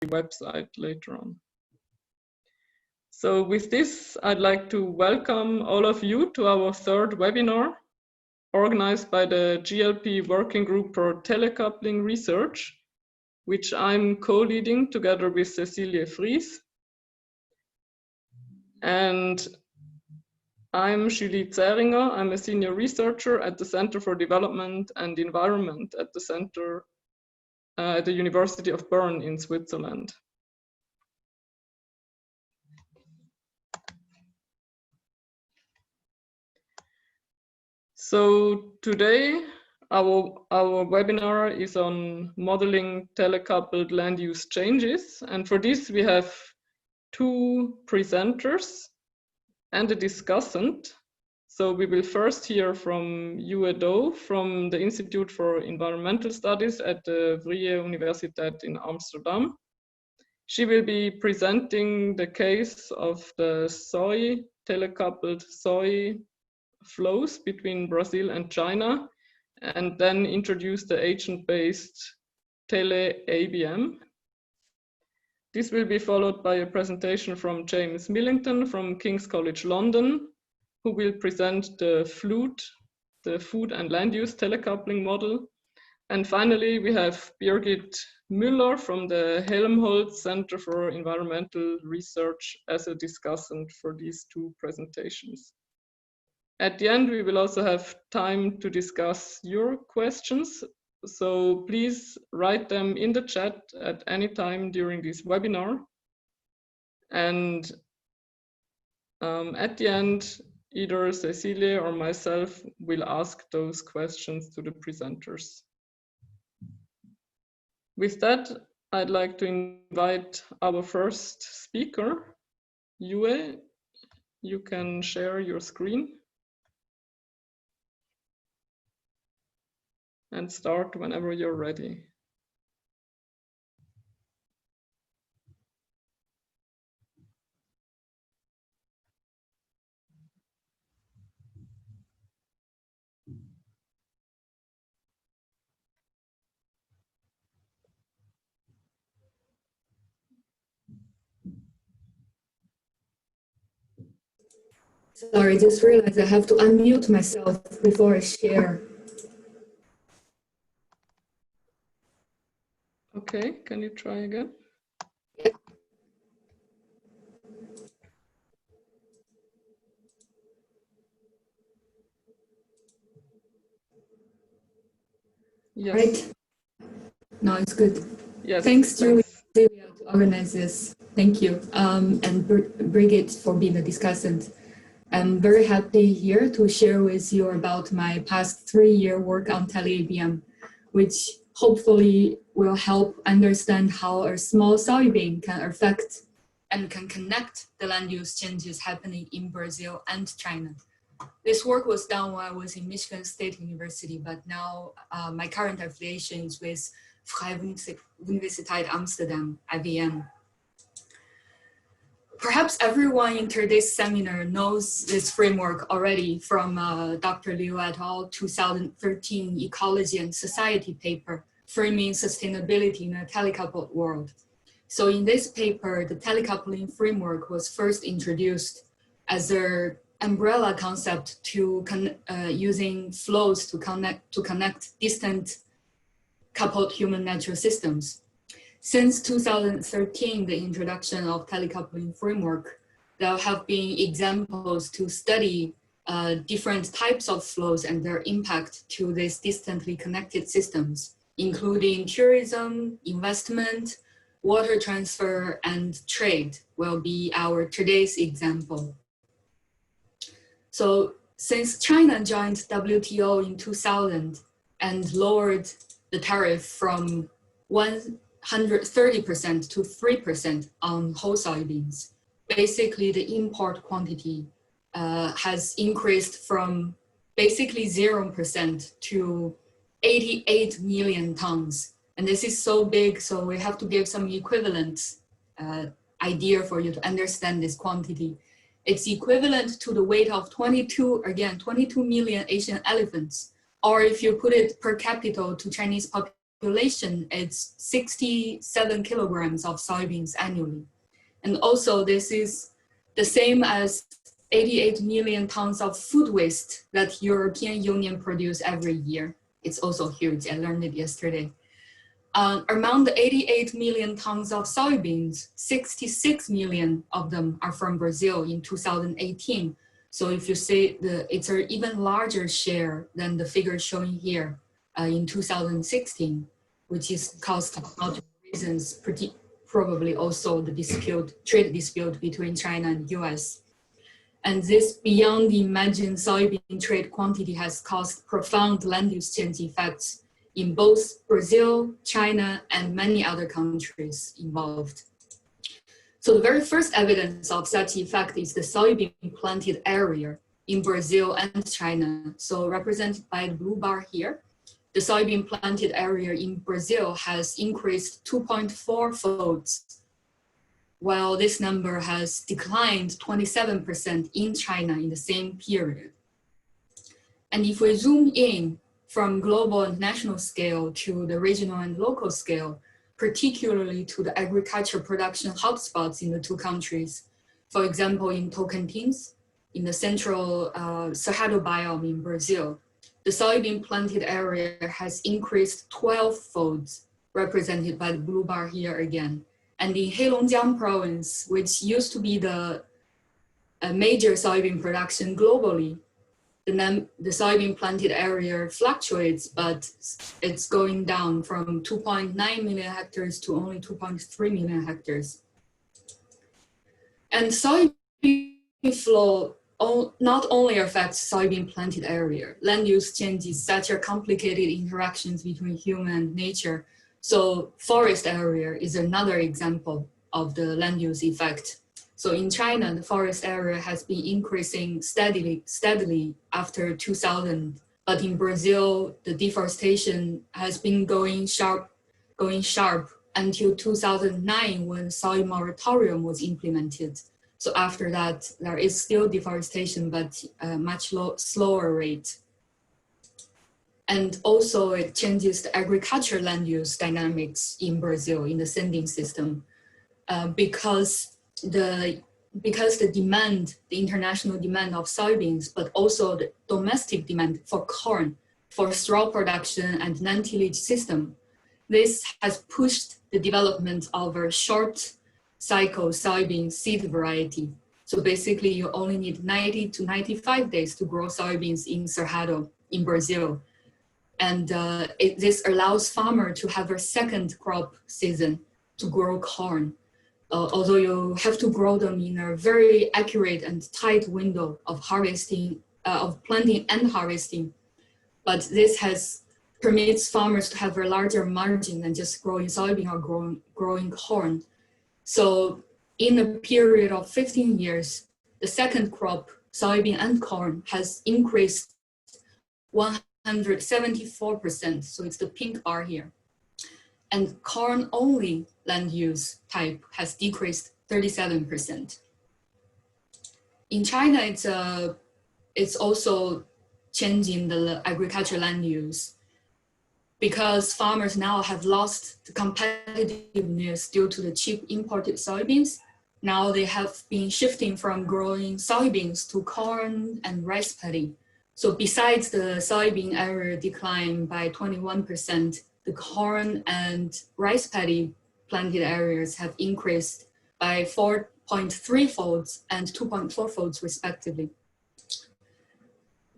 website later on. So with this, I'd like to welcome all of you to our third webinar, organized by the GLP Working Group for Telecoupling Research, which I'm co-leading together with Cecilie Vries. And I'm Julie Zeringer. I'm a senior researcher at the Center for Development and Environment at the Center at the University of Bern in Switzerland. So today, our webinar is on modeling telecoupled land use changes. And for this, we have two presenters and a discussant. So we will first hear from Yue Dou from the Institute for Environmental Studies at the Vrije Universiteit in Amsterdam. She will be presenting the case of the telecoupled soy flows between Brazil and China, and then introduce the agent-based TeleABM. This will be followed by a presentation from James Millington from King's College London, who will present the food and land use telecoupling model. And finally, we have Birgit Müller from the Helmholtz Centre for Environmental Research as a discussant for these two presentations. At the end, we will also have time to discuss your questions. So please write them in the chat at any time during this webinar. And at the end, either Cecilie or myself will ask those questions to the presenters. With that, I'd like to invite our first speaker, Yue. You can share your screen and start whenever you're ready. Sorry, I just realized I have to unmute myself before I share. Okay, can you try again? Yeah. Yes. Right. No, it's good. Yes. Thanks, Julie, to organize this. Thank you. And Birgit for being the discussant. I'm very happy here to share with you about my past 3-year work on TeleABM, which hopefully will help understand how a small soybean can affect and can connect the land use changes happening in Brazil and China. This work was done while I was in Michigan State University, but now my current affiliation is with Vrije Universiteit Amsterdam, IBM. Perhaps everyone in today's seminar knows this framework already from Dr. Liu et al. 2013 Ecology and Society paper, Framing Sustainability in a Telecoupled World. So in this paper, the telecoupling framework was first introduced as an umbrella concept to using flows to connect distant coupled human natural systems. Since 2013, the introduction of telecoupling framework, there have been examples to study different types of flows and their impact to these distantly connected systems, including tourism, investment, water transfer, and trade will be our today's example. So since China joined WTO in 2000 and lowered the tariff from 130% to 3% on whole soybeans, basically the import quantity has increased from basically 0% to 88 million tons. And this is so big, so we have to give some equivalent idea for you to understand this quantity. It's equivalent to the weight of 22 million Asian elephants. Or if you put it per capita to Chinese population, population, it's 67 kilograms of soybeans annually. And also this is the same as 88 million tons of food waste that European Union produce every year. It's also huge, I learned it yesterday. Among the 88 million tons of soybeans, 66 million of them are from Brazil in 2018. So if you say it's an even larger share than the figure showing here in 2016, which is caused of multiple reasons, probably also the trade dispute between China and US. And this beyond the imagined soybean trade quantity has caused profound land use change effects in both Brazil, China, and many other countries involved. So the very first evidence of such effect is the soybean planted area in Brazil and China. So represented by the blue bar here, the soybean planted area in Brazil has increased 2.4 folds, while this number has declined 27% in China in the same period. And if we zoom in from global and national scale to the regional and local scale, particularly to the agriculture production hotspots in the two countries. For example, in Tocantins, in the central Cerrado biome in Brazil, the soybean planted area has increased 12 folds, represented by the blue bar here again. And in Heilongjiang province, which used to be the major soybean production globally, the soybean planted area fluctuates, but it's going down from 2.9 million hectares to only 2.3 million hectares. And soybean flow not only affects soybean planted area, land use changes such are complicated interactions between human and nature. So forest area is another example of the land use effect. So in China, the forest area has been increasing steadily after 2000. But in Brazil, the deforestation has been going sharp until 2009 when soil moratorium was implemented. So after that, there is still deforestation, but much slower rate. And also it changes the agriculture land use dynamics in Brazil in the sending system because the demand, the international demand of soybeans, but also the domestic demand for corn, for straw production and non-tillage system. This has pushed the development of a short cycle soybean seed variety. So basically you only need 90 to 95 days to grow soybeans in Cerrado in Brazil. And this allows farmers to have a second crop season to grow corn. Although you have to grow them in a very accurate and tight window of harvesting, of planting and harvesting. But this permits farmers to have a larger margin than just growing soybean or growing corn. So in a period of 15 years, the second crop, soybean and corn, has increased 174%. So it's the pink bar here. And corn only land use type has decreased 37%. In China, it's also changing the agriculture land use because farmers now have lost the competitiveness due to the cheap imported soybeans. Now they have been shifting from growing soybeans to corn and rice paddy. So besides the soybean area decline by 21%, the corn and rice paddy planted areas have increased by 4.3 folds and 2.4 folds respectively.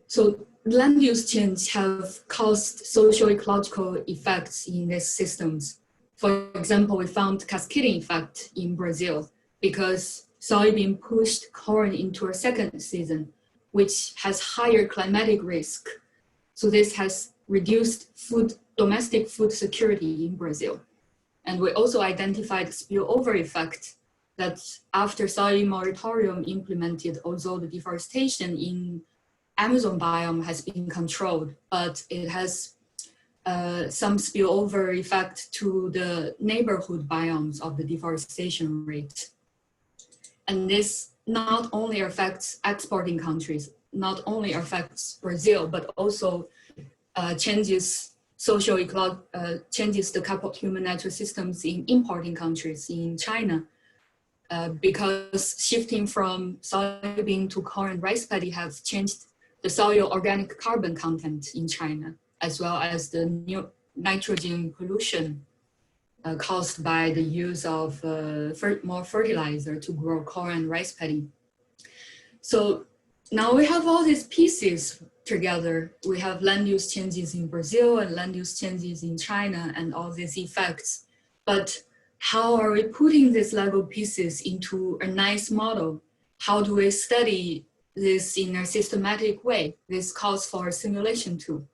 So land use change have caused socio-ecological effects in these systems. For example, we found cascading effect in Brazil because soybean pushed corn into a second season, which has higher climatic risk. So this has reduced domestic food security in Brazil. And we also identified spillover effect that after soil moratorium implemented, although the deforestation in Amazon biome has been controlled, but it has some spillover effect to the neighborhood biomes of the deforestation rate. And this not only affects exporting countries, not only affects Brazil, but also changes changes the coupled human natural systems in importing countries in China. Because shifting from soybean to corn and rice paddy has changed the soil organic carbon content in China, as well as the new nitrogen pollution caused by the use of more fertilizer to grow corn and rice paddy. So now we have all these pieces together. We have land use changes in Brazil and land use changes in China and all these effects. But how are we putting these Lego pieces into a nice model? How do we study this in a systematic way? This calls for a simulation tool.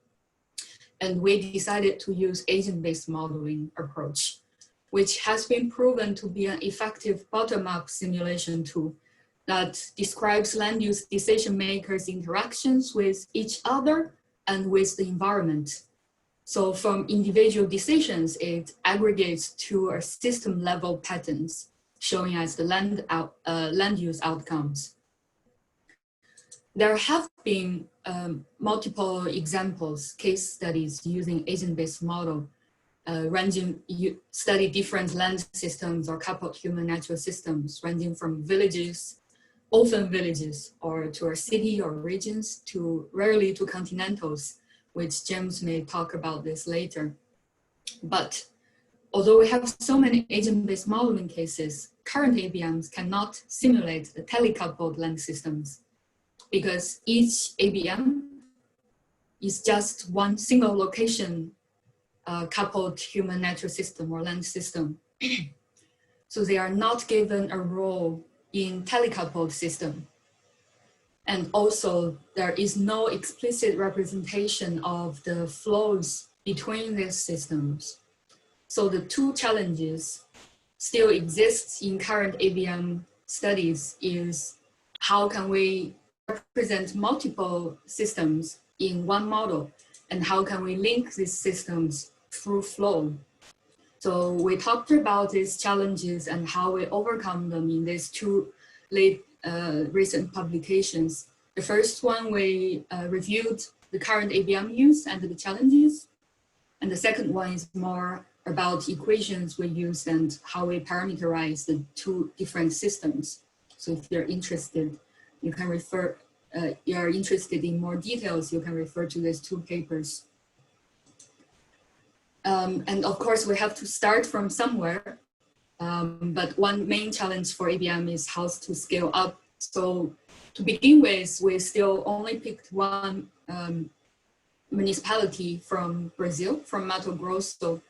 And we decided to use agent-based modeling approach, which has been proven to be an effective bottom-up simulation tool that describes land use decision makers' interactions with each other and with the environment. So from individual decisions, it aggregates to a system level patterns, showing as the land use outcomes. There have been multiple examples, case studies using agent-based model, study different land systems or coupled human natural systems, ranging from villages, orphan villages, or to our city or regions, to rarely to continentals, which James may talk about this later. But although we have so many agent-based modeling cases, current ABMs cannot simulate the telecoupled land systems because each ABM is just one single location coupled human natural system or land system. So they are not given a role in telecoupled system. And also, there is no explicit representation of the flows between these systems. So the two challenges still exist in current ABM studies is how can we represent multiple systems in one model, and how can we link these systems through flow? So we talked about these challenges and how we overcome them in these two recent publications. The first one, we reviewed the current ABM use and the challenges. And the second one is more about equations we use and how we parameterize the two different systems. So if you're interested, you can refer, you're interested in more details, you can refer to these two papers. And of course, we have to start from somewhere. But one main challenge for ABM is how to scale up. So to begin with, we still only picked one municipality from Brazil, from Mato Grosso,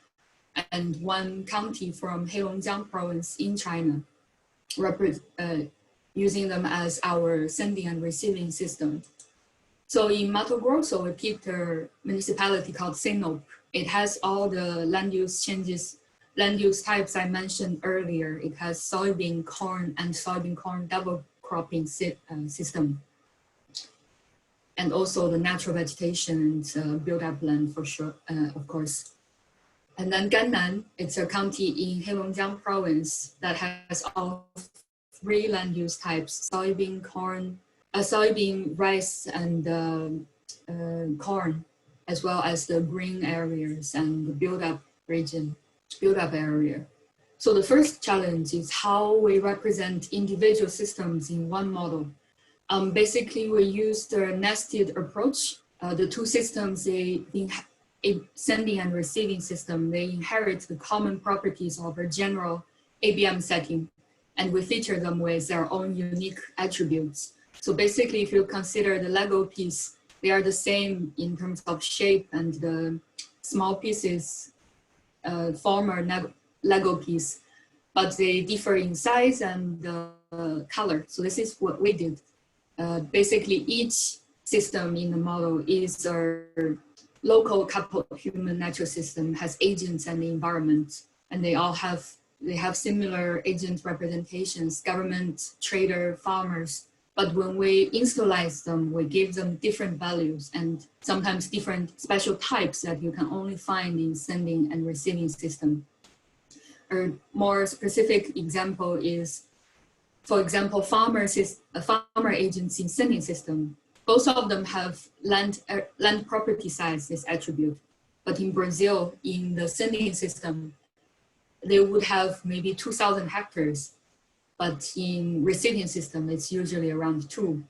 and one county from Heilongjiang province in China, using them as our sending and receiving system. So in Mato Grosso, we picked a municipality called Sinop. It has all the land use changes, land use types I mentioned earlier. It has soybean, corn, and soybean corn double cropping system. And also the natural vegetation and build-up land for sure, of course. And then Gannan, it's a county in Heilongjiang province that has all three land use types: soybean, corn, soybean, rice, and corn, as well as the green areas and the build-up region, build-up area. So the first challenge is how we represent individual systems in one model. Basically, we used a nested approach. The two systems, sending and receiving system, they inherit the common properties of a general ABM setting, and we feature them with their own unique attributes. So basically, if you consider the Lego piece, they are the same in terms of shape, and the small pieces form a Lego piece, but they differ in size and color. So this is what we did. Basically, each system in the model is a local coupled human natural system, has agents and the environment, and they have similar agent representations: government, trader, farmers. But when we initialize them, we give them different values and sometimes different special types that you can only find in sending and receiving system. A more specific example is, for example, farmer agents in sending system. Both of them have land property size, this attribute, But in Brazil, in the sending system, they would have maybe 2,000 hectares. But in receiving system, it's usually around 2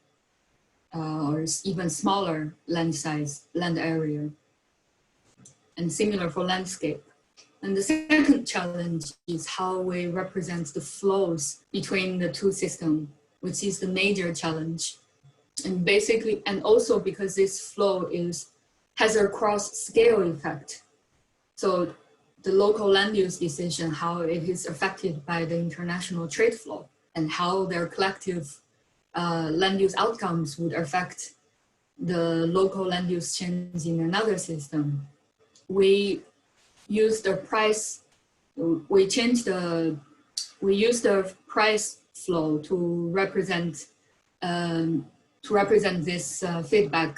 or even smaller land size, land area. And similar for landscape. And the second challenge is how we represent the flows between the two systems, which is the major challenge. And basically, and also because this flow has a cross-scale effect. So the local land use decision, how it is affected by the international trade flow, and how their collective land use outcomes would affect the local land use change in another system. We use the price, we use the price flow to represent this feedback.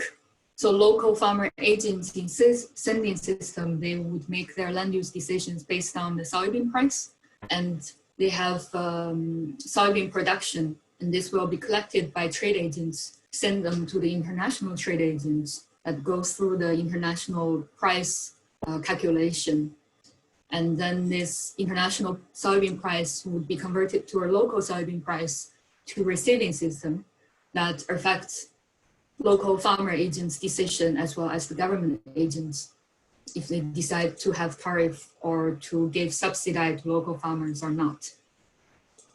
So local farmer agents in sending system, they would make their land use decisions based on the soybean price, and they have soybean production, and this will be collected by trade agents, send them to the international trade agents that goes through the international price calculation. And then this international soybean price would be converted to a local soybean price to receiving system that affects local farmer agents' decision as well as the government agents if they decide to have tariff or to give subsidy to local farmers or not.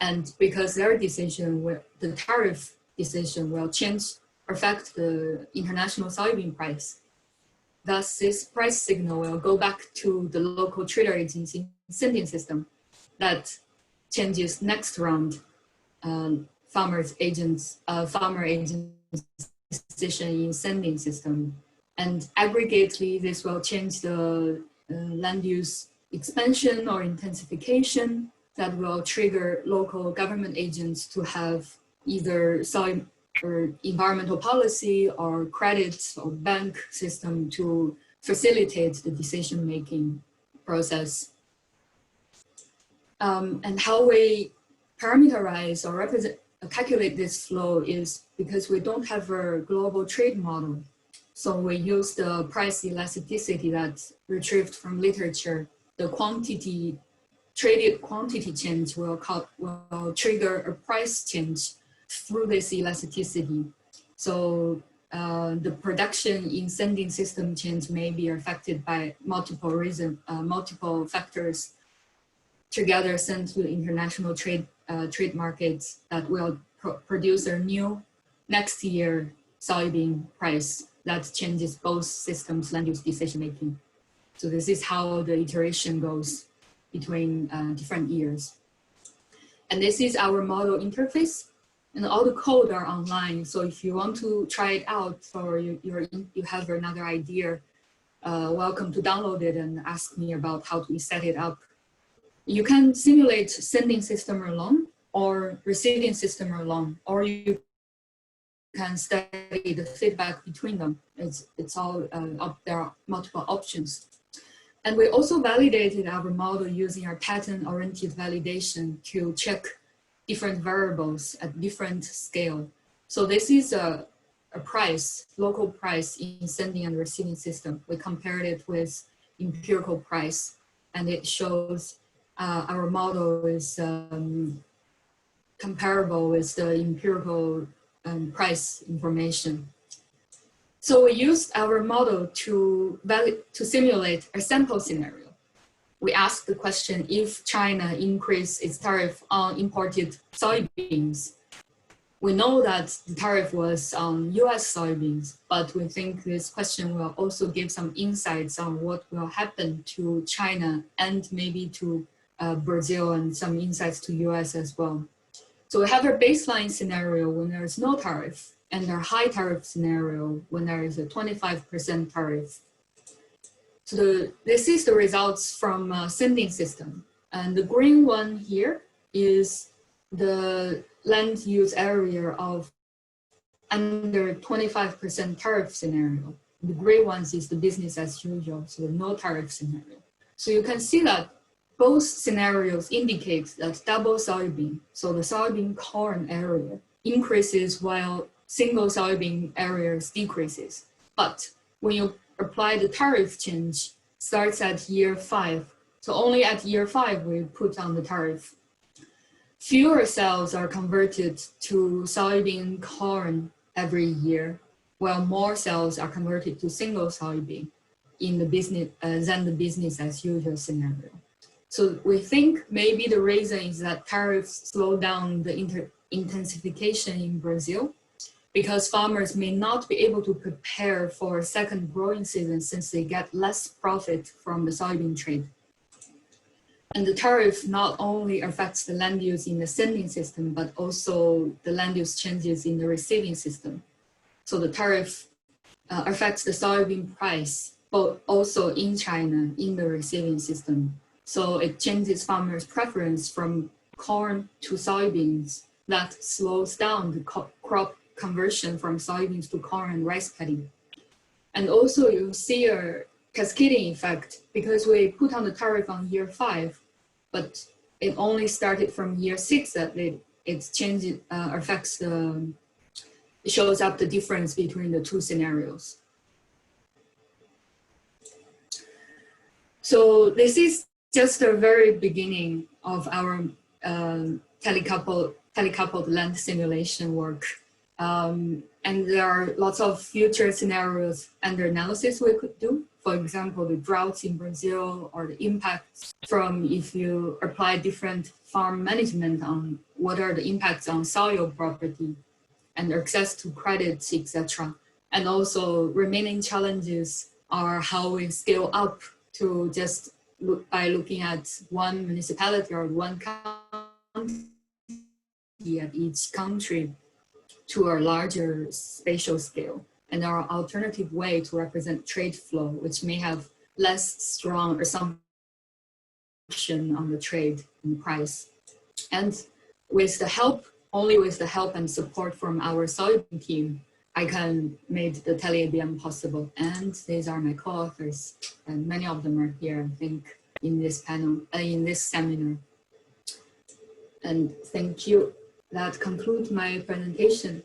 And because their decision, the tariff decision will affect the international soybean price. Thus, this price signal will go back to the local trader agency sending system that changes next round farmer agents' decision in sending system. And aggregately, this will change the land use expansion or intensification that will trigger local government agents to have either soil or environmental policy or credit or bank system to facilitate the decision-making process. And how we parameterize or calculate this flow is because we don't have a global trade model. So we use the price elasticity that's retrieved from literature. The traded quantity change will trigger a price change through this elasticity. So the production in sending system change may be affected by multiple factors together sent to the international trade markets that will produce a new next year soybean price that changes both systems' land use decision making. So this is how the iteration goes between different years. And this is our model interface. And all the code are online. So if you want to try it out or you have another idea, welcome to download it and ask me about how to set it up. You can simulate sending system alone or receiving system alone, or you can study the feedback between them. It's all up there are multiple options. And we also validated our model using our pattern-oriented validation to check different variables at different scale. So this is a price, local price in sending and receiving system. We compared it with empirical price, and it shows our model is comparable with the empirical price information. So we used our model to simulate a sample scenario. We asked the question, if China increased its tariff on imported soybeans, we know that the tariff was on US soybeans, but we think this question will also give some insights on what will happen to China and maybe to Brazil, and some insights to US as well. So we have a baseline scenario when there is no tariff, and a high tariff scenario when there is a 25% tariff. So this is the results from sending system. And the green one here is the land use area of under 25% tariff scenario. The gray ones is the business as usual, so the no tariff scenario. So you can see that both scenarios indicate that double soybean, so the soybean corn area, increases while single soybean areas decreases. But when you apply the tariff change, starts at year 5. So only at year 5 we put on the tariff. Fewer cells are converted to soybean corn every year, while more cells are converted to single soybean in the business than the business as usual scenario. So we think maybe the reason is that tariffs slow down the intensification in Brazil, because farmers may not be able to prepare for a second growing season since they get less profit from the soybean trade. And the tariff not only affects the land use in the sending system, but also the land use changes in the receiving system. So the tariff affects the soybean price, but also in China, in the receiving system. So it changes farmers' preference from corn to soybeans. That slows down the crop conversion from soybeans to corn and rice paddy. And also you see a cascading effect because we put on the tariff on year 5, but it only started from year 6 that it changes, affects the, it shows up the difference between the two scenarios. So this is just the very beginning of our telecoupled land simulation work. And there are lots of future scenarios under analysis we could do. For example, the droughts in Brazil or the impacts from if you apply different farm management on what are the impacts on soil property and access to credits, etc. And also remaining challenges are how we scale up to just look by looking at one municipality or one county at each country to a larger spatial scale, and our alternative way to represent trade flow, which may have less strong assumption on the trade and price. And with the help, only with the help and support from our soybean team, I can make the TeleABM possible. And these are my co-authors, and many of them are here, I think, in this panel, in this seminar. And thank you. That concludes my presentation.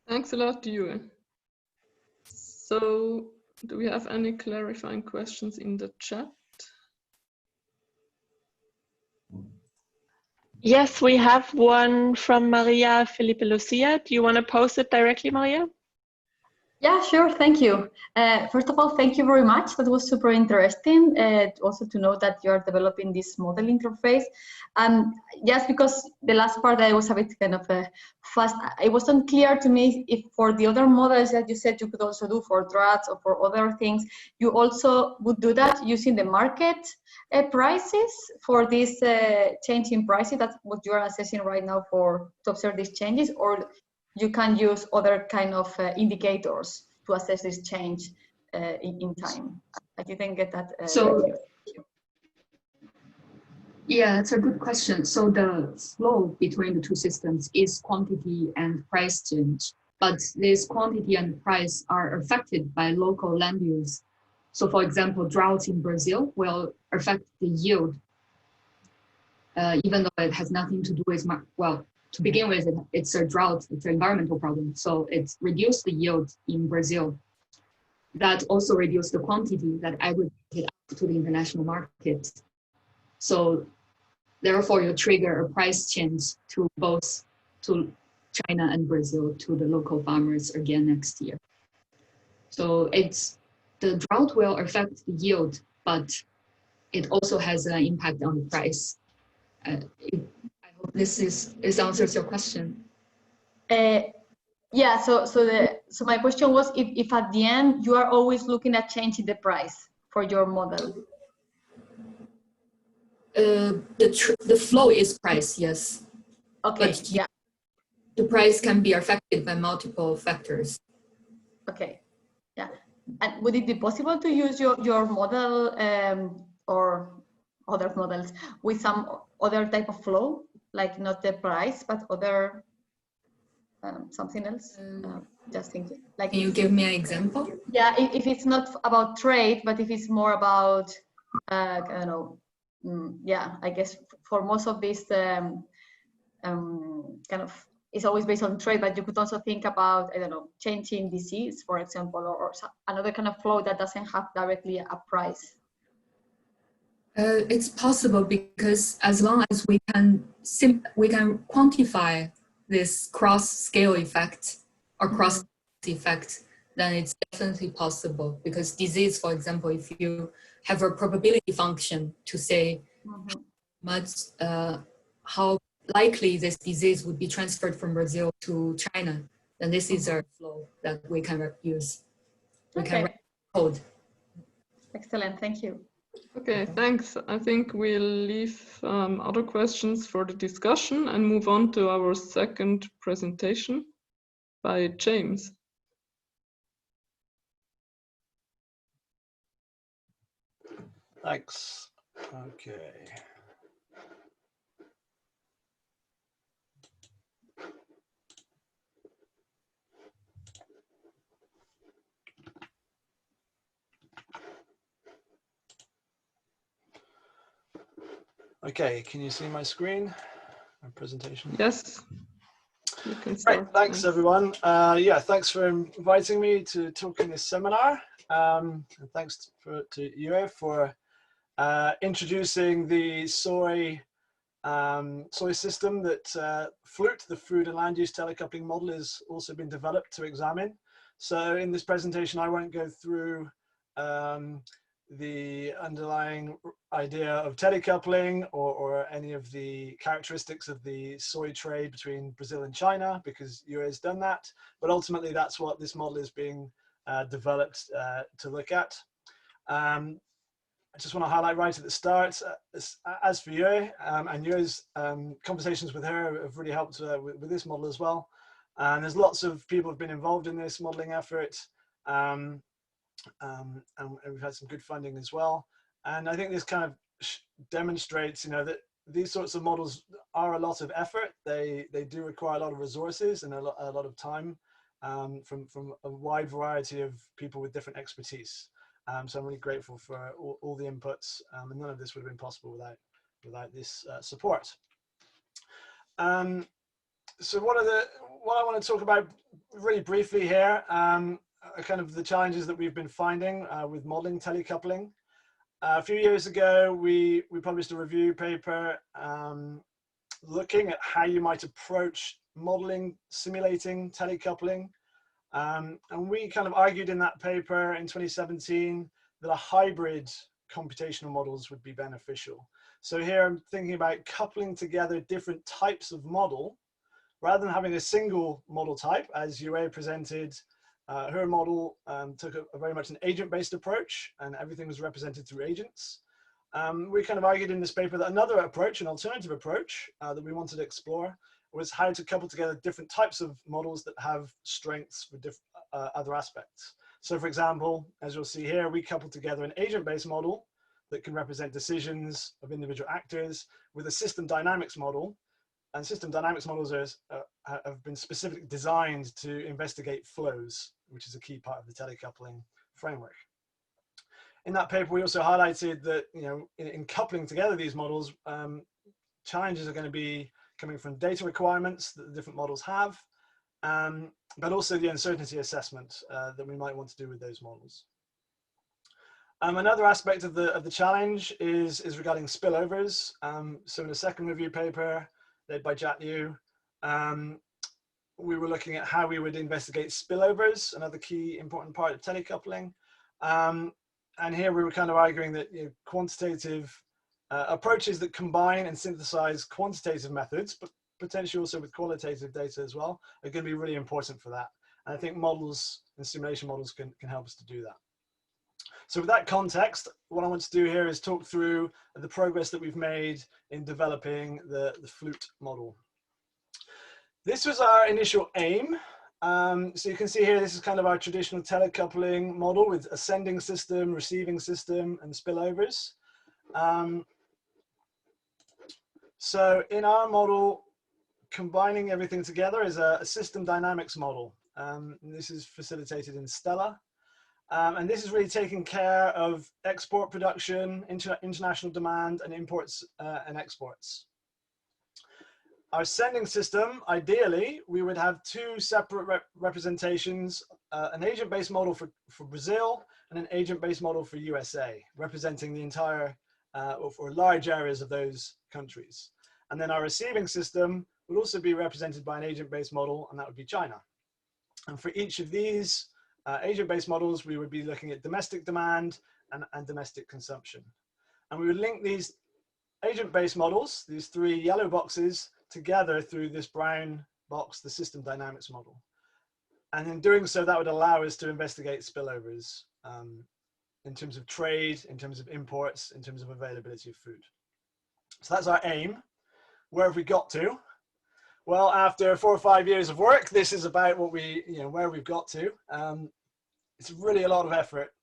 Thanks a lot, Yue. So, do we have any clarifying questions in the chat? Yes, we have one from Maria Felipe Lucia. Do you want to post it directly, Maria? Yeah, sure. Thank you. First of all, thank you very much. That was super interesting. Also to know that you are developing this model interface. Just because the last part I was a bit kind of fast, it wasn't clear to me if for the other models that you said you could also do for droughts or for other things, you also would do that using the market prices for this change in prices. That's what you are assessing right now to observe these changes, or you can use other kind of indicators to assess this change in time. I didn't get that. Yeah, that's a good question. So the flow between the two systems is quantity and price change, but this quantity and price are affected by local land use. So for example, droughts in Brazil will affect the yield, even though it has nothing to do with, well, to begin with, it's a drought, it's an environmental problem. So it's reduced the yield in Brazil. That also reduced the quantity that aggregated out to the international market. So therefore, you trigger a price change to both to China and Brazil, to the local farmers again next year. So the drought will affect the yield, but it also has an impact on the price. This answers your question. Yeah. So my question was if at the end you are always looking at changing the price for your model. The flow is price, yes. Okay. But yeah. The price can be affected by multiple factors. Okay. Yeah. And would it be possible to use your model or other models with some other type of flow? Like not the price, but other something else. Just thinking. Like, can you give me an example? Yeah, if it's not about trade, but if it's more about, I don't know. Yeah, I guess for most of these kind of is always based on trade, but you could also think about, I don't know, changing disease, for example, or another kind of flow that doesn't have directly a price. It's possible, because as long as we can quantify this cross-scale effect or cross effect, then it's definitely possible. Because disease, for example, if you have a probability function to say how likely this disease would be transferred from Brazil to China, then this is a flow that we can use. We can code. Excellent, thank you. Okay, thanks. I think we'll leave other questions for the discussion and move on to our second presentation by James. Thanks. Okay. Okay, can you see my screen, my presentation? Yes, you can start. Right, thanks everyone. Yeah, thanks for inviting me to talk in this seminar. And thanks to Yue for introducing the soy system that FLUTE, the Food and Land Use Telecoupling Model, has also been developed to examine. So in this presentation, I won't go through the underlying idea of telecoupling or any of the characteristics of the soy trade between Brazil and China, because Yue has done that. But ultimately, that's what this model is being developed to look at. I just want to highlight right at the start, as for Yue, and Yue's conversations with her have really helped with this model as well. And there's lots of people who've been involved in this modeling effort. And we've had some good funding as well. And I think this kind of demonstrates, that these sorts of models are a lot of effort. They do require a lot of resources and a lot of time from a wide variety of people with different expertise. So I'm really grateful for all the inputs, and none of this would have been possible without this support. So what I want to talk about really briefly here are kind of the challenges that we've been finding with modeling telecoupling. A few years ago, we published a review paper looking at how you might approach modeling, simulating telecoupling. And we kind of argued in that paper in 2017 that a hybrid computational models would be beneficial. So here I'm thinking about coupling together different types of model rather than having a single model type, as Yue presented. Her model took a very much an agent-based approach, and everything was represented through agents. We kind of argued in this paper that another approach, an alternative approach that we wanted to explore, was how to couple together different types of models that have strengths with other aspects. So for example, as you'll see here, we coupled together an agent-based model that can represent decisions of individual actors with a system dynamics model. And system dynamics models have been specifically designed to investigate flows, which is a key part of the telecoupling framework. In that paper, we also highlighted that in coupling together these models, challenges are going to be coming from data requirements that the different models have, but also the uncertainty assessment that we might want to do with those models. Another aspect of the challenge is regarding spillovers. So in a second review paper led by Liu, we were looking at how we would investigate spillovers, another key important part of telecoupling. And here we were kind of arguing that quantitative approaches that combine and synthesize quantitative methods, but potentially also with qualitative data as well, are going to be really important for that. And I think models and simulation models can help us to do that. So with that context, what I want to do here is talk through the progress that we've made in developing the FLUTE model. This was our initial aim. So you can see here, this is kind of our traditional telecoupling model with ascending system, receiving system, and spillovers. So in our model, combining everything together is a system dynamics model. This is facilitated in Stella. And this is really taking care of export production, international demand, and imports and exports. our sending system, ideally, we would have two separate representations, an agent-based model for Brazil and an agent-based model for USA, representing the entire or large areas of those countries. And then our receiving system would also be represented by an agent-based model, and that would be China. And for each of these agent-based models, we would be looking at domestic demand and domestic consumption. And we would link these agent-based models, these three yellow boxes, together through this brown box, the system dynamics model. And in doing so, that would allow us to investigate spillovers in terms of trade, in terms of imports, in terms of availability of food. So that's our aim. Where have we got to? Well, after 4 or 5 years of work, this is about what we, where we've got to. It's really a lot of effort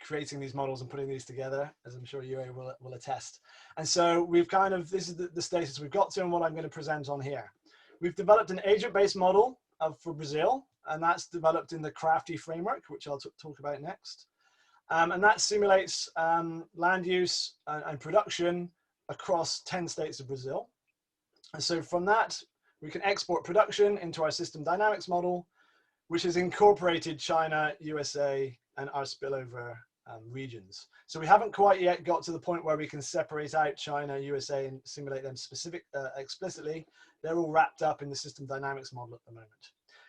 creating these models and putting these together, as I'm sure Yue will attest. And so we've kind of, this is the status we've got to and what I'm going to present on here. We've developed an agent-based model for Brazil, and that's developed in the CRAFTY framework, which I'll talk about next. And that simulates land use and production across 10 states of Brazil. And so from that, we can export production into our system dynamics model, which has incorporated China, USA, and our spillover regions. So we haven't quite yet got to the point where we can separate out China, USA, and simulate them explicitly. They're all wrapped up in the system dynamics model at the moment.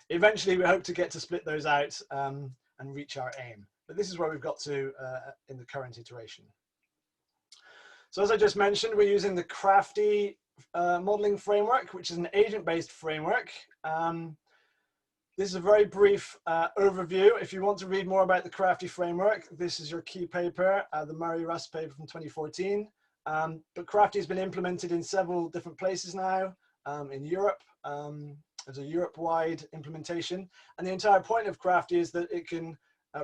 Eventually, we hope to get to split those out and reach our aim. But this is where we've got to in the current iteration. So as I just mentioned, we're using the CRAFTY modeling framework, which is an agent-based framework. This is a very brief overview. If you want to read more about the CRAFTY framework, this is your key paper, the Murray-Rust paper from 2014. But CRAFTY has been implemented in several different places now in Europe. There's a Europe-wide implementation. And the entire point of CRAFTY is that it can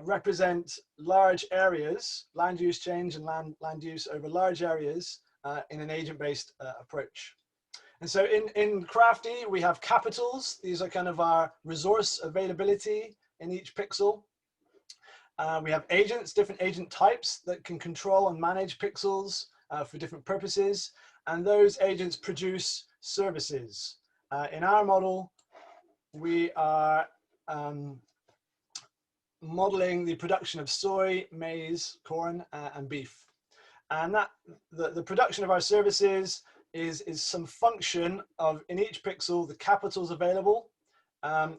represent large areas, land use change and land use over large areas in an agent-based approach. And so in CRAFTY, we have capitals. These are kind of our resource availability in each pixel. We have agents, different agent types that can control and manage pixels for different purposes. And those agents produce services. In our model, we are modeling the production of soy, maize, corn, and beef. And that the production of our services is some function of, in each pixel, the capitals available and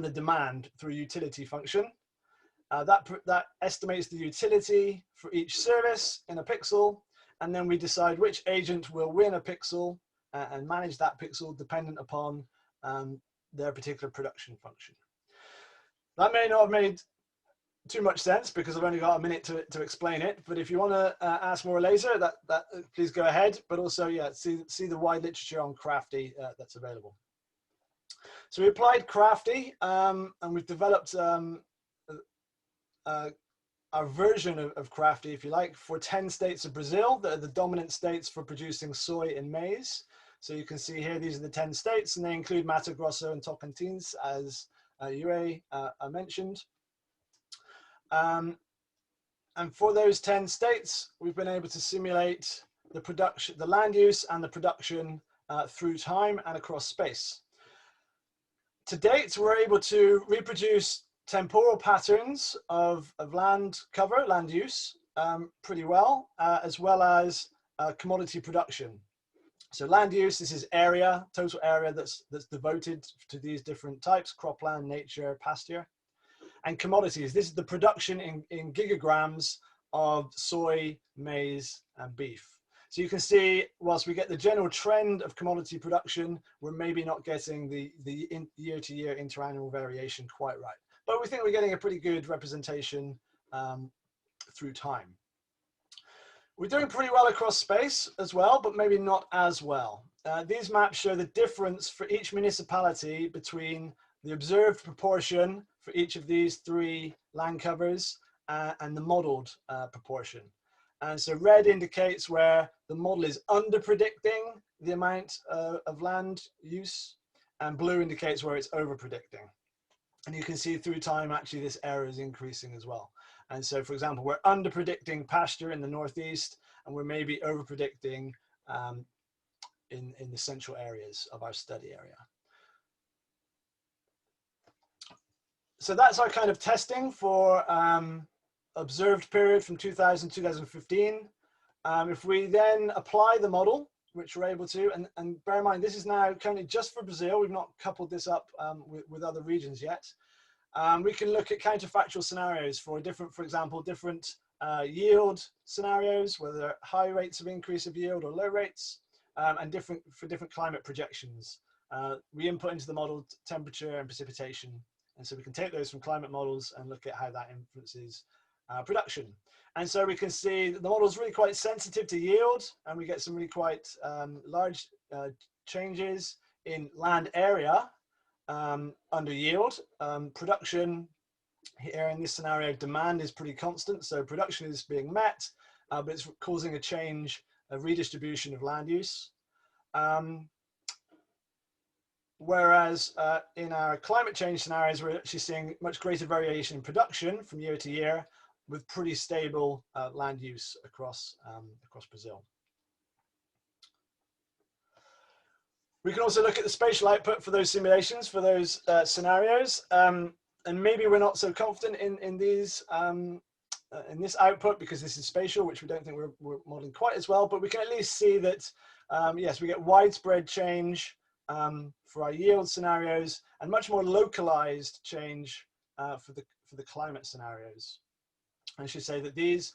the demand through a utility function. That estimates the utility for each service in a pixel, and then we decide which agent will win a pixel and manage that pixel dependent upon their particular production function. That may not have made too much sense because I've only got a minute to explain it, but if you want to ask more later, please go ahead. But also, yeah, see the wide literature on CRAFTY that's available. So we applied CRAFTY and we've developed our version of CRAFTY, if you like, for 10 states of Brazil that are the dominant states for producing soy and maize. So you can see here, these are the 10 states, and they include Mato Grosso and Tocantins, as Yue mentioned. And for those 10 states, we've been able to simulate the production, the land use and the production through time and across space. To date, we're able to reproduce temporal patterns of land cover, land use, pretty well as commodity production. So land use, this is area, total area that's devoted to these different types, cropland, nature, pasture. And commodities, this is the production in gigograms of soy, maize, and beef. So you can see, whilst we get the general trend of commodity production, we're maybe not getting the year-to-year interannual variation quite right. But we think we're getting a pretty good representation through time. We're doing pretty well across space as well, but maybe not as well. These maps show the difference for each municipality between the observed proportion for each of these three land covers and the modeled proportion. And so red indicates where the model is under predicting the amount of land use, and blue indicates where it's over predicting. And you can see through time, actually, this error is increasing as well. And so, for example, we're under predicting pasture in the northeast, and we're maybe over predicting in the central areas of our study area. So that's our kind of testing for observed period from 2000 to 2015. If we then apply the model, which we're able to, and bear in mind, this is now currently just for Brazil. We've not coupled this up with other regions yet. We can look at counterfactual scenarios for different, for example, different yield scenarios, whether high rates of increase of yield or low rates, and for different climate projections. We input into the model temperature and precipitation, and so we can take those from climate models and look at how that influences production. And so we can see that the model is really quite sensitive to yield, and we get some really quite large changes in land area under yield. Production here in this scenario, demand is pretty constant, so production is being met, but it's causing a change, a redistribution of land use. Whereas in our climate change scenarios, we're actually seeing much greater variation in production from year to year, with pretty stable land use across Brazil. We can also look at the spatial output for those simulations, for those scenarios, and maybe we're not so confident in these in this output because this is spatial, which we don't think we're modeling quite as well. But we can at least see that yes, we get widespread change for our yield scenarios and much more localized change for the climate scenarios. I should say that these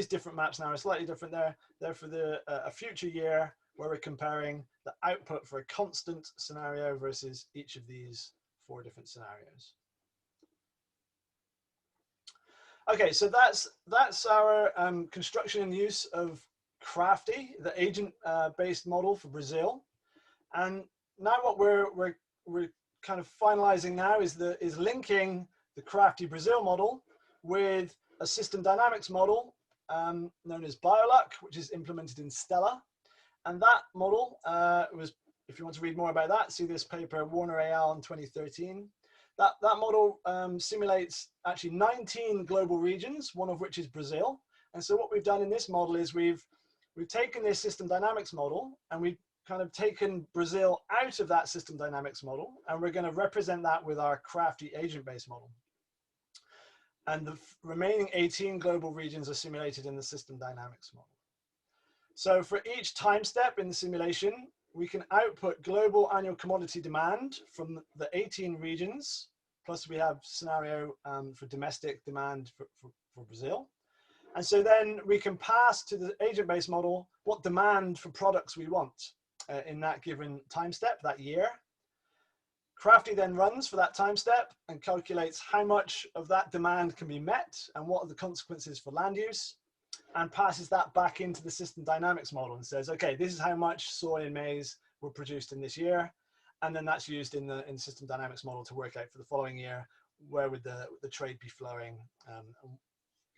different maps now are slightly different. They're for a future year where we're comparing the output for a constant scenario versus each of these 4 different scenarios. Okay, so that's our construction and use of CRAFTY, the agent-based model for Brazil. And now what we're kind of finalizing now is linking the CRAFTY Brazil model with a system dynamics model known as BioLuck, which is implemented in Stella. And that model was, if you want to read more about that, see this paper, Warner et al. In 2013. That model simulates actually 19 global regions, one of which is Brazil. And so what we've done in this model is we've taken this system dynamics model and we've kind of taken Brazil out of that system dynamics model, and we're going to represent that with our CRAFTY agent-based model. And the remaining 18 global regions are simulated in the system dynamics model. So for each time step in the simulation, we can output global annual commodity demand from the 18 regions, plus we have scenario for domestic demand for Brazil. And so then we can pass to the agent-based model what demand for products we want in that given time step, that year. CRAFTY then runs for that time step and calculates how much of that demand can be met and what are the consequences for land use, and passes that back into the system dynamics model and says, okay, this is how much soy and maize were produced in this year. And then that's used in the system dynamics model to work out for the following year, where would the trade be flowing,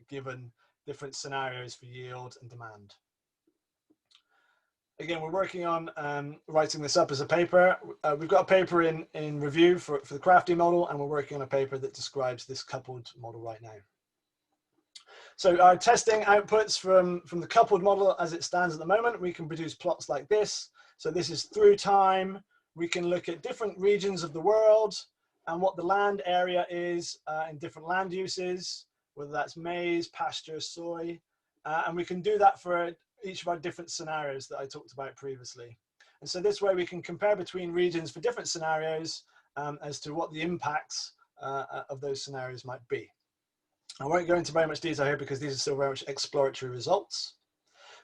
given different scenarios for yield and demand. Again, we're working on writing this up as a paper. We've got a paper in review for the CRAFTY model, and we're working on a paper that describes this coupled model right now. So our testing outputs from the coupled model as it stands at the moment, we can produce plots like this. So this is through time. We can look at different regions of the world and what the land area is in different land uses, whether that's maize, pasture, soy. And we can do that for each of our different scenarios that I talked about previously. And so this way we can compare between regions for different scenarios as to what the impacts of those scenarios might be. I won't go into very much detail here because these are still very much exploratory results.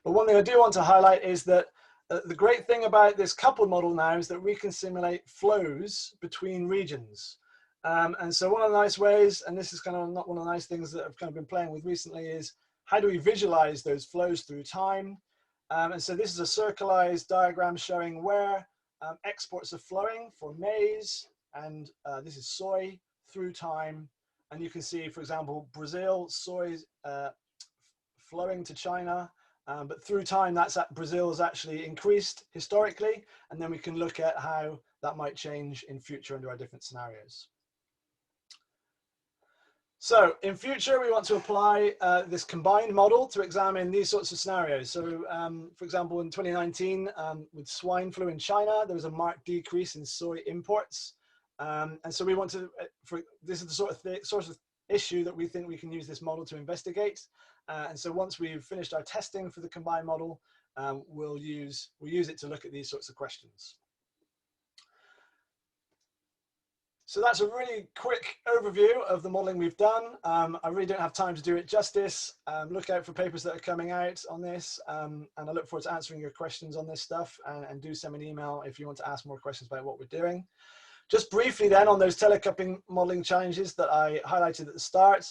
But one thing I do want to highlight is that the great thing about this coupled model now is that we can simulate flows between regions. And so one of the nice ways, and this is kind of not one of the nice things that I've kind of been playing with recently, is how do we visualize those flows through time? And so this is a circularized diagram showing where exports are flowing for maize, and this is soy through time. And you can see, for example, Brazil, soy flowing to China, but through time, Brazil has actually increased historically, and then we can look at how that might change in future under our different scenarios. So in future, we want to apply this combined model to examine these sorts of scenarios. So for example, in 2019, with swine flu in China, there was a marked decrease in soy imports. And so we want to, this is the sort of issue that we think we can use this model to investigate. And so once we've finished our testing for the combined model, we'll use it to look at these sorts of questions. So that's a really quick overview of the modeling we've done. I really don't have time to do it justice. Look out for papers that are coming out on this, and I look forward to answering your questions on this stuff, and do send me an email if you want to ask more questions about what we're doing. Just briefly then on those telecoupling modeling challenges that I highlighted at the start.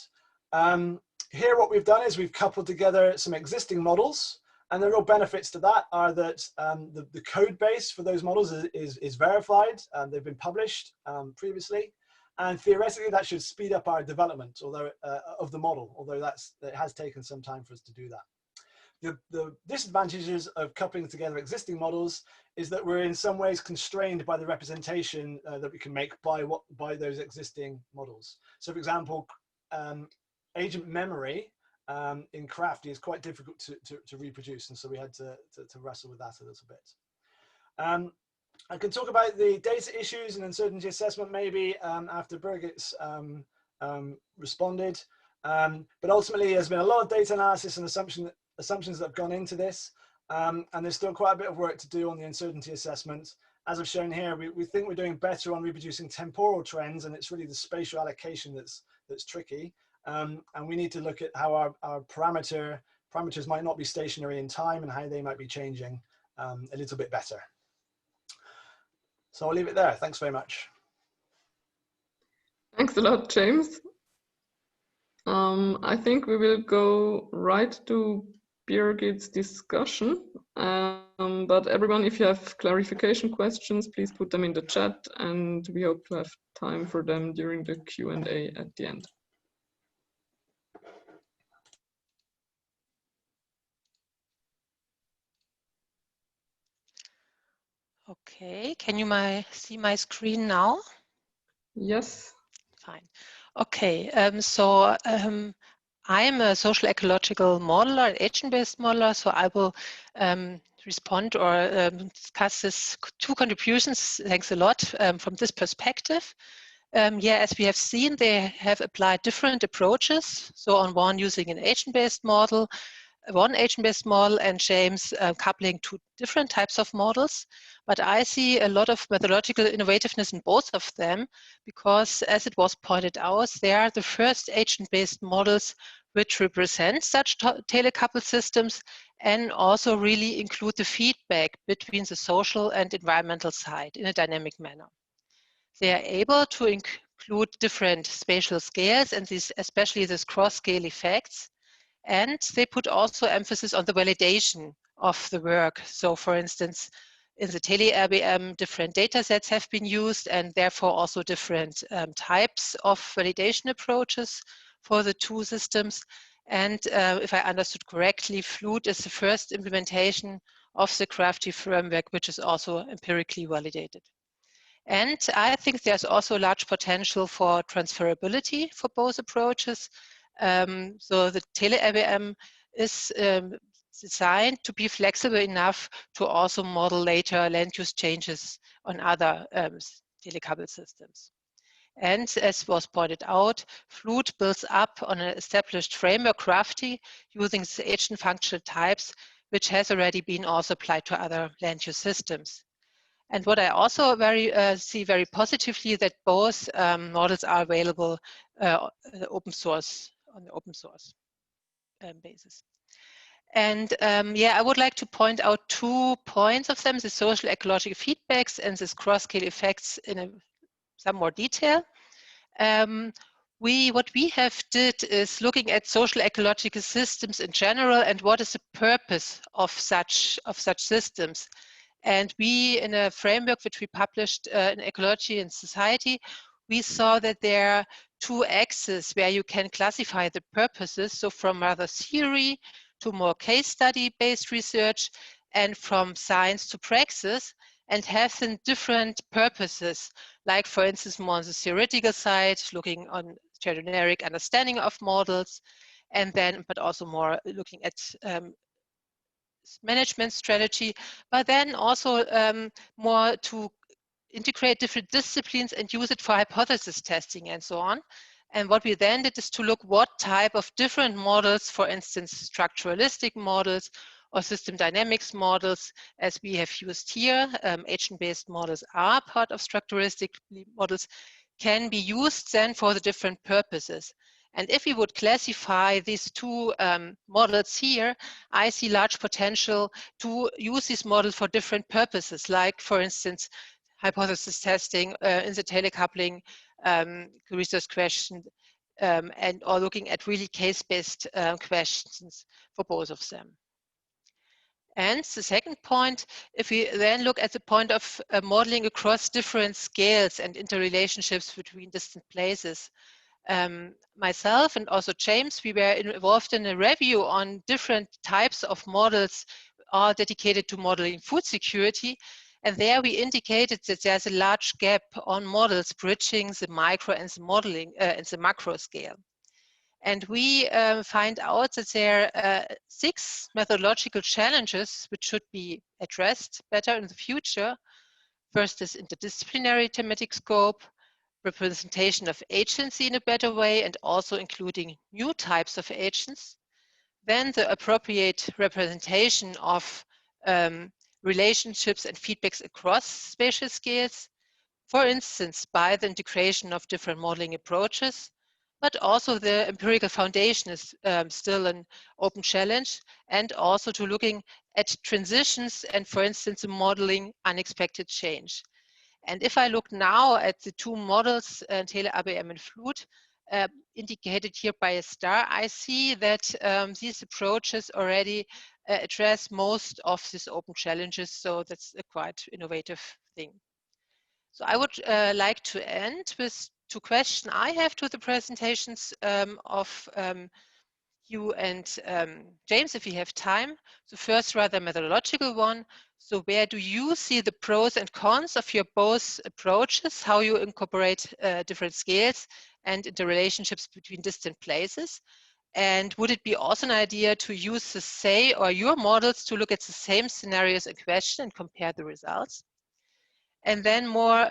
Here what we've done is we've coupled together some existing models, and the real benefits to that are that the code base for those models is verified. They've been published previously, and theoretically that should speed up our development, although of the model, although it has taken some time for us to do that. The disadvantages of coupling together existing models is that we're in some ways constrained by the representation that we can make by those existing models. So for example, agent memory in CRAFTY is quite difficult to reproduce, and so we had to wrestle with that a little bit. I can talk about the data issues and uncertainty assessment maybe after Birgit's responded, but ultimately there's been a lot of data analysis and assumptions that have gone into this, and there's still quite a bit of work to do on the uncertainty assessment. As I've shown here, we think we're doing better on reproducing temporal trends, and it's really the spatial allocation that's tricky. And we need to look at how our parameters might not be stationary in time and how they might be changing a little bit better. So I'll leave it there. Thanks very much. Thanks a lot, James. I think we will go right to Birgit's discussion. But everyone, if you have clarification questions, please put them in the chat, and we hope to have time for them during the Q&A at the end. Okay, can you see my screen now? Yes. Fine. Okay, I'm a social ecological modeler, an agent-based modeler, so I will respond or discuss these two contributions. Thanks a lot from this perspective. Yeah, as we have seen, they have applied different approaches. So on one using an agent-based model, and James coupling two different types of models. But I see a lot of methodological innovativeness in both of them, because as it was pointed out, they are the first agent-based models which represent such telecoupled systems and also really include the feedback between the social and environmental side in a dynamic manner. They are able to include different spatial scales and especially these cross-scale effects. And they put also emphasis on the validation of the work. So for instance, in the TeleABM, different data sets have been used, and therefore also different types of validation approaches for the two systems. And if I understood correctly, FLUT is the first implementation of the CRAFTY framework, which is also empirically validated. And I think there's also large potential for transferability for both approaches. So the TeleABM is designed to be flexible enough to also model later land use changes on other telecoupled systems. And as was pointed out, FLUT builds up on an established framework, CRAFTY, using the agent functional types, which has already been also applied to other land use systems. And what I also see very positively, that both models are available on the open source basis. And yeah, I would like to point out 2 points of them: the social ecological feedbacks and this cross-scale effects in some more detail. What we have did is looking at social ecological systems in general and what is the purpose of such systems. And we, in a framework which we published in Ecology and Society, we saw that there are 2 axes where you can classify the purposes. So from rather theory to more case study based research, and from science to praxis, and have some different purposes. Like for instance, more on the theoretical side, looking on generic understanding of models, and then, but also more looking at management strategy, but then also more to integrate different disciplines and use it for hypothesis testing and so on. And what we then did is to look what type of different models, for instance, structuralistic models or system dynamics models, as we have used here, agent-based models are part of structuralistic models, can be used then for the different purposes. And if we would classify these two models here, I see large potential to use these models for different purposes, like, for instance, hypothesis testing in the telecoupling research question, and or looking at really case-based questions for both of them. And the second point, if we then look at the point of modeling across different scales and interrelationships between distant places, myself and also James, we were involved in a review on different types of models all dedicated to modeling food security. And there we indicated that there's a large gap on models bridging the micro and the modeling and the macro scale. And we find out that there are 6 methodological challenges which should be addressed better in the future. First is interdisciplinary thematic scope, representation of agency in a better way, and also including new types of agents. Then the appropriate representation of relationships and feedbacks across spatial scales, for instance, by the integration of different modeling approaches, but also the empirical foundation is still an open challenge, and also to looking at transitions and, for instance, modeling unexpected change. And if I look now at the 2 models, TeleABM and Fluid, indicated here by a star, I see that these approaches already address most of these open challenges, so that's a quite innovative thing. So I would like to end with 2 questions I have to the presentations of you and James, if you have time. The first rather methodological one. So where do you see the pros and cons of your both approaches, how you incorporate different scales and interrelationships between distant places? And would it be also an idea to use the SAY or your models to look at the same scenarios in question and compare the results? And then more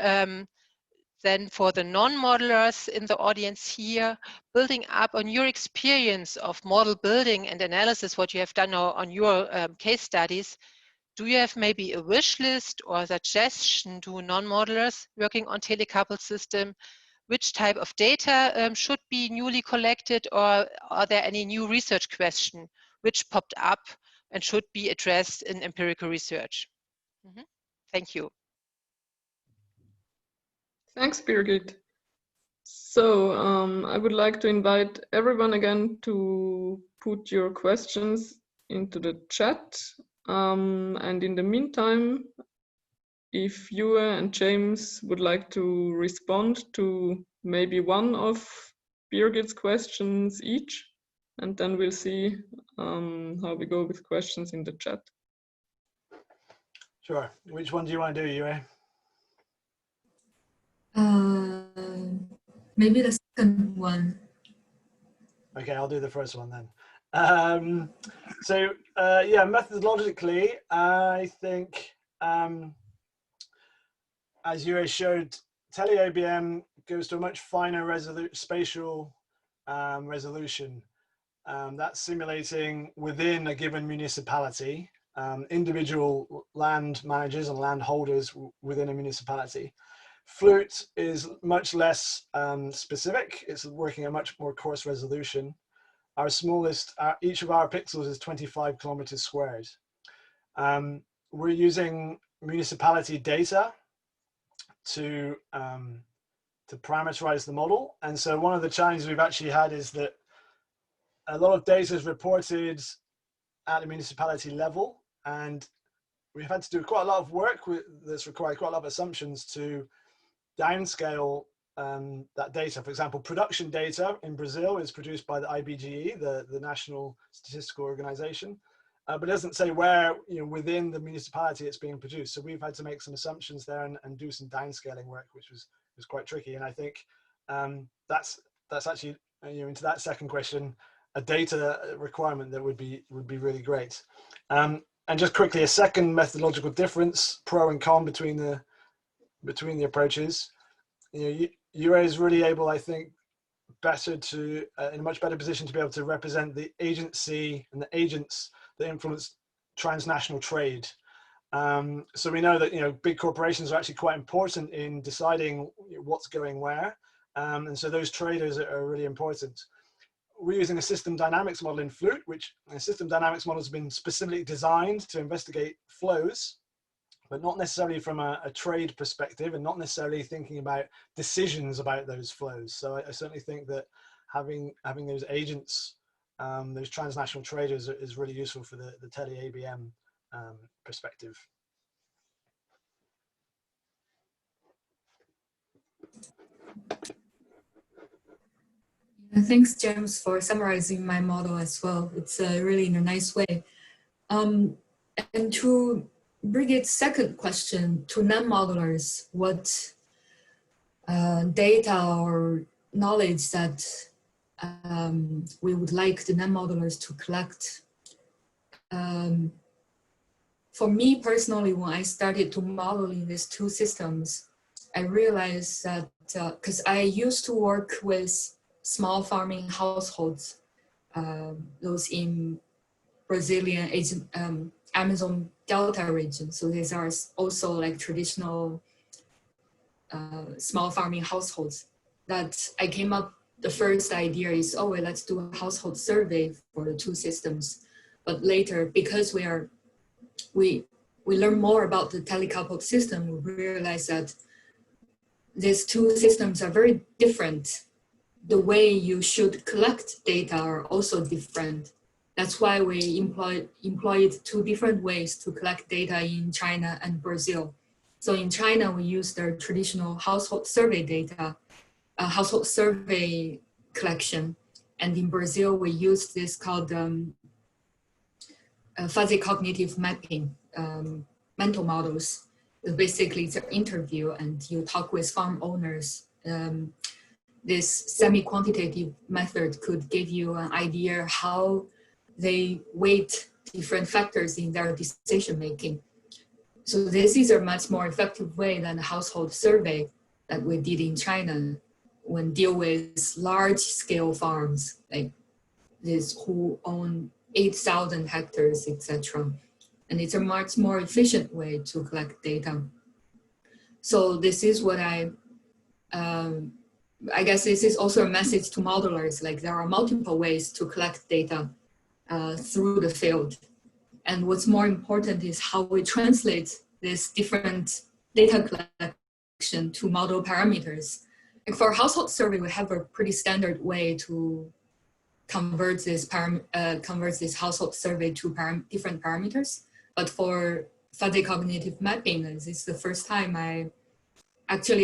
then for the non-modelers in the audience here, building up on your experience of model building and analysis, what you have done on your case studies, do you have maybe a wish list or suggestion to non-modelers working on telecoupled system? Which type of data should be newly collected, or are there any new research questions which popped up and should be addressed in empirical research? Thank you. Thanks, Birgit. So I would like to invite everyone again to put your questions into the chat. And in the meantime, if Yue and James would like to respond to maybe one of Birgit's questions each, and then we'll see how we go with questions in the chat. Sure. Which one do you want to do, Yue? Maybe the second one. Okay, I'll do the first one then. Yeah, methodologically, I think, as Yue showed, TeleABM goes to a much finer spatial resolution. That's simulating within a given municipality, individual land managers and land holders within a municipality. Flute is much less specific. It's working at much more coarse resolution. Our smallest, each of our pixels is 25 kilometers squared. We're using municipality data to parameterize the model. And so one of the challenges we've actually had is that a lot of data is reported at the municipality level, and we've had to do quite a lot of work that's required quite a lot of assumptions to downscale that data. For example, production data in Brazil is produced by the IBGE, the National Statistical Organization, but it doesn't say where, within the municipality it's being produced. So we've had to make some assumptions there and do some downscaling work, which was quite tricky. And I think that's that's actually, into that second question, a data requirement that would be really great. And just quickly, a second methodological difference, pro and con between the approaches. Yue is really able, I think, better to in a much better position to be able to represent the agency and the agents that influence transnational trade. So we know that big corporations are actually quite important in deciding what's going where, and so those traders are really important. We're using a system dynamics model in Flute, which a system dynamics model has been specifically designed to investigate flows, but not necessarily from a trade perspective, and not necessarily thinking about decisions about those flows. So I certainly think that having those agents, those transnational traders, is really useful for the TeleABM perspective. Thanks, James, for summarizing my model as well. It's really in a nice way. And to Birgit's second question, to non-modelers, what data or knowledge that we would like the non-modelers to collect. For me personally, when I started to modeling these two systems, I realized that, because I used to work with small farming households, those in Brazilian Amazon Delta region. So these are also like traditional small farming households, that I came up, the first idea is, oh, well, let's do a household survey for the two systems. But later, because we learn more about the telecoupled system, we realize that these two systems are very different. The way you should collect data are also different. That's why we employed two different ways to collect data in China and Brazil. So in China, we use the traditional household survey data, household survey collection. And in Brazil, we use this called fuzzy cognitive mapping, mental models. Basically, it's an interview and you talk with farm owners. This semi-quantitative method could give you an idea how they weight different factors in their decision-making. So this is a much more effective way than the household survey that we did in China when deal with large-scale farms, like this who own 8,000 hectares, etc. And it's a much more efficient way to collect data. So this is what I guess this is also a message to modelers, like there are multiple ways to collect data through the field. And what's more important is how we translate this different data collection to model parameters. Like for household survey, we have a pretty standard way to convert this household survey to different parameters. But for fuzzy cognitive mapping, this is the first time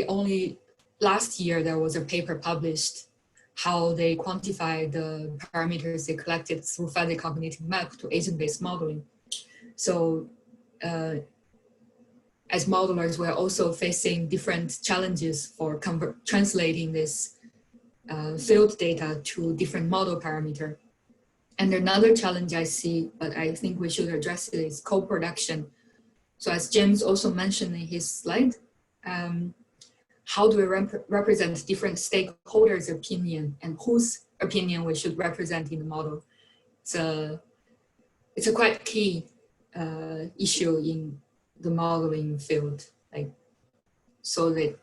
only last year there was a paper published how they quantify the parameters they collected through fuzzy cognitive map to agent-based modeling. So as modelers, we're also facing different challenges for translating this field data to different model parameter. And another challenge I see, but I think we should address it, is co-production. So as James also mentioned in his slide, how do we represent different stakeholders' opinion and whose opinion we should represent in the model? It's a quite key issue in the modeling field. So that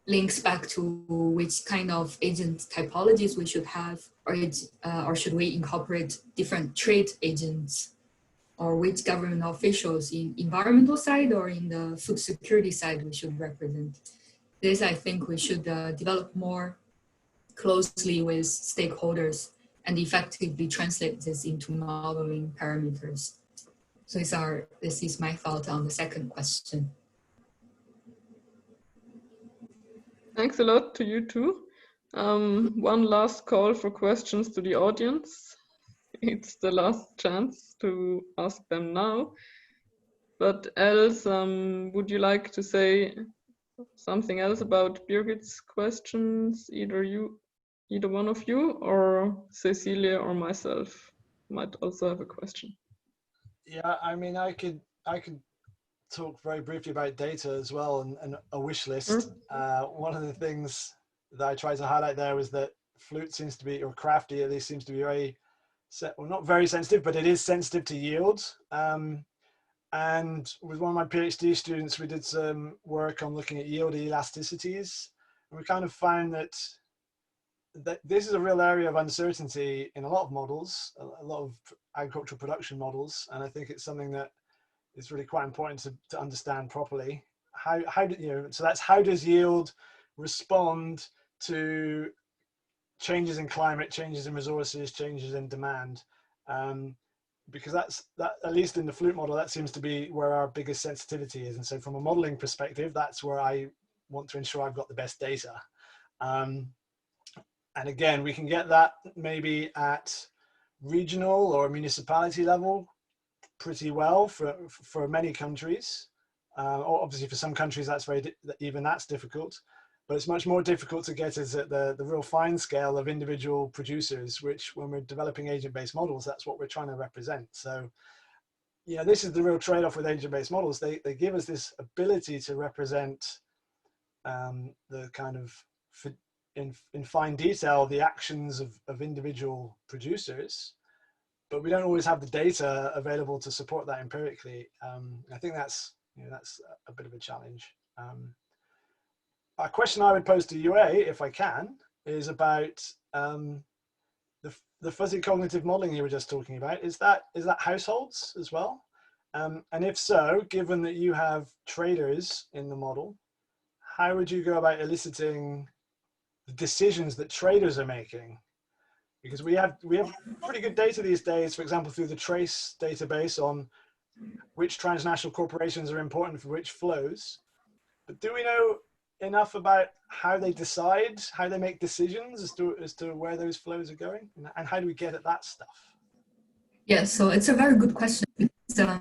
links back to which kind of agent typologies we should have, or should we incorporate different trade agents, or which government officials in environmental side or in the food security side we should represent. This, I think we should develop more closely with stakeholders and effectively translate this into modeling parameters. So this is my thought on the second question. Thanks a lot to you too. One last call for questions to the audience. It's the last chance to ask them now. But else, would you like to say something else about Birgit's questions, either you either one of you, or Cecilia or myself might also have a question. Yeah, I mean, I could talk very briefly about data as well, and a wish list. One of the things that I tried to highlight there was that Flute seems to be, or CRAFTY at least, seems to be very, well, not very sensitive, but it is sensitive to yield. And with one of my PhD students, we did some work on looking at yield elasticities, and we kind of found that this is a real area of uncertainty in a lot of models, a lot of agricultural production models, and I think it's something that is really quite important to understand properly. How do, you know, so that's how does yield respond to changes in climate, changes in resources, changes in demand? Because that, at least in the Flute model, that seems to be where our biggest sensitivity is. And so from a modeling perspective, that's where I want to ensure I've got the best data. And again, we can get that maybe at regional or municipality level pretty well for many countries. Obviously for some countries that's that's difficult, but it's much more difficult to get us at the real fine scale of individual producers, which when we're developing agent-based models, that's what we're trying to represent. So yeah, this is the real trade-off with agent-based models. They give us this ability to represent the kind of in fine detail the actions of individual producers, but we don't always have the data available to support that empirically. I think that's, you know, that's a bit of a challenge. A question I would pose to Yue, if I can, is about the fuzzy cognitive modeling you were just talking about. Is that households as well? And if so, given that you have traders in the model, how would you go about eliciting the decisions that traders are making? Because we have pretty good data these days, for example, through the TRACE database on which transnational corporations are important for which flows. But do we know enough about how they decide, how they make decisions as to where those flows are going? And how do we get at that stuff? Yeah, so it's a very good question. Because,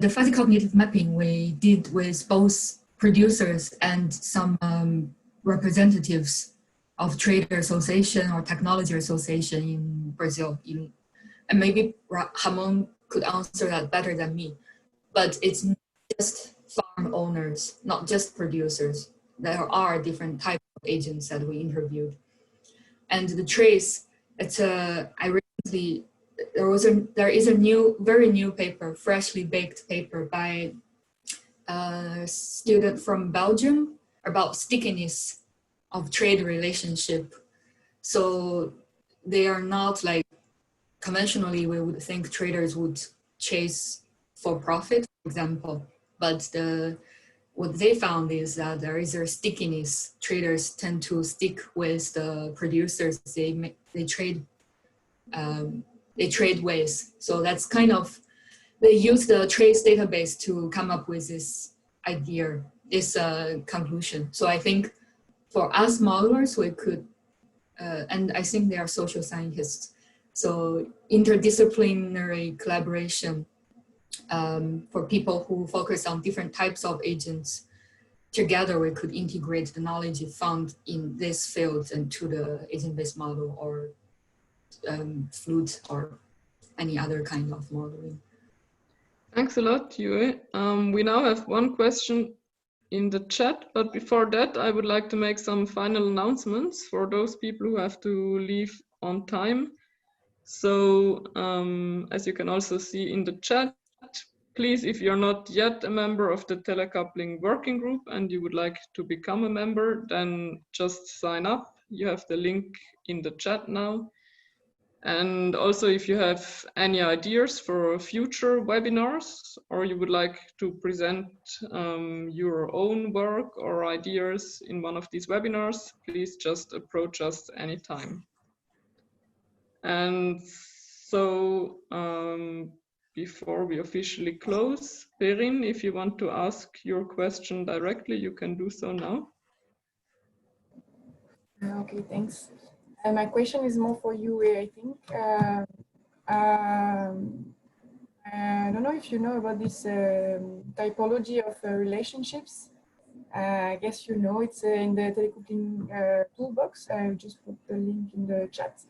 the fuzzy cognitive mapping we did with both producers and some representatives of trader association or technology association in Brazil. And maybe Ramon could answer that better than me. But it's not just farm owners, not just producers. There are different types of agents that we interviewed. And the trace, it's there is a very new paper, freshly baked paper by a student from Belgium about stickiness of trade relationship. So they are not like conventionally we would think traders would chase for profit, for example, but what they found is that there is a stickiness. Traders tend to stick with the producers they trade with. So that's kind of, they use the trace database to come up with this idea, this conclusion. So I think for us modelers, we could, and I think they are social scientists, so interdisciplinary collaboration for people who focus on different types of agents. Together, we could integrate the knowledge found in this field into the agent-based model or Flute or any other kind of modeling. Thanks a lot, Yue. We now have one question in the chat, but before that, I would like to make some final announcements for those people who have to leave on time. So as you can also see in the chat, please, if you're not yet a member of the Telecoupling Working Group and you would like to become a member, then just sign up. You have the link in the chat now. And also, if you have any ideas for future webinars, or you would like to present your own work or ideas in one of these webinars, please just approach us anytime. And so before we officially close, Perrin, if you want to ask your question directly, you can do so now. Okay, thanks. My question is more for you, I think. I don't know if you know about this typology of relationships. I guess you know it's in the telecoupling toolbox. I just put the link in the chat.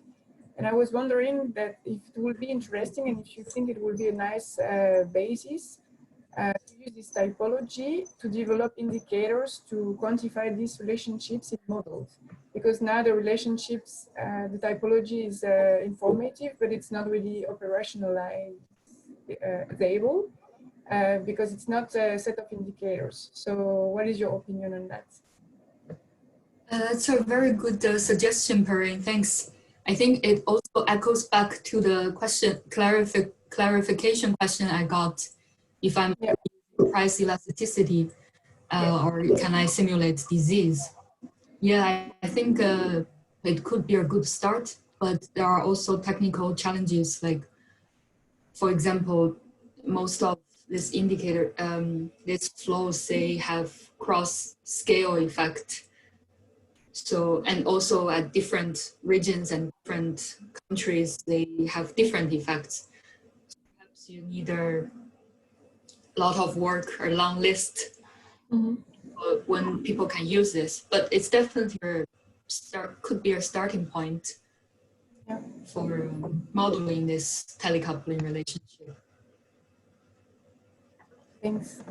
And I was wondering that if it will be interesting and if you think it will be a nice basis to use this typology to develop indicators to quantify these relationships in models. Because now the relationships, the typology is informative, but it's not really operationalized able because it's not a set of indicators. So what is your opinion on that? That's a very good suggestion, Perrine. Thanks. I think it also echoes back to the question, clarification question I got, if I'm price elasticity or can I simulate disease? Yeah, I think it could be a good start, but there are also technical challenges. Like, for example, most of this indicator, these flows, they have cross-scale effect. So, and also at different regions and different countries, they have different effects. So perhaps you need a lot of work or long list when people can use this, but it's definitely could be a starting point for modeling this telecoupling relationship. Thanks.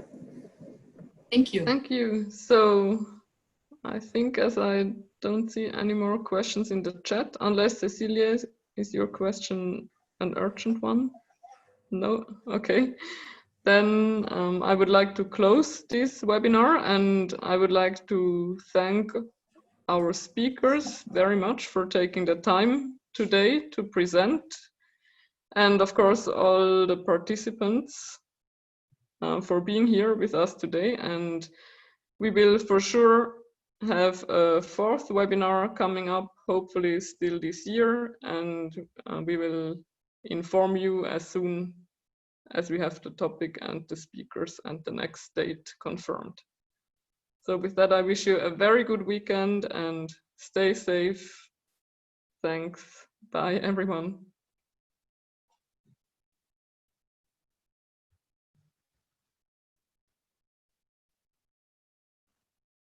Thank you. Thank you. So I think as I don't see any more questions in the chat, unless Cecilia, is your question an urgent one? No? Okay. Then I would like to close this webinar, and I would like to thank our speakers very much for taking the time today to present, and of course all the participants for being here with us today. And we will for sure have a fourth webinar coming up, hopefully still this year, and we will inform you as soon as we have the topic and the speakers and the next date confirmed. So with that, I wish you a very good weekend and stay safe. Thanks. Bye, everyone.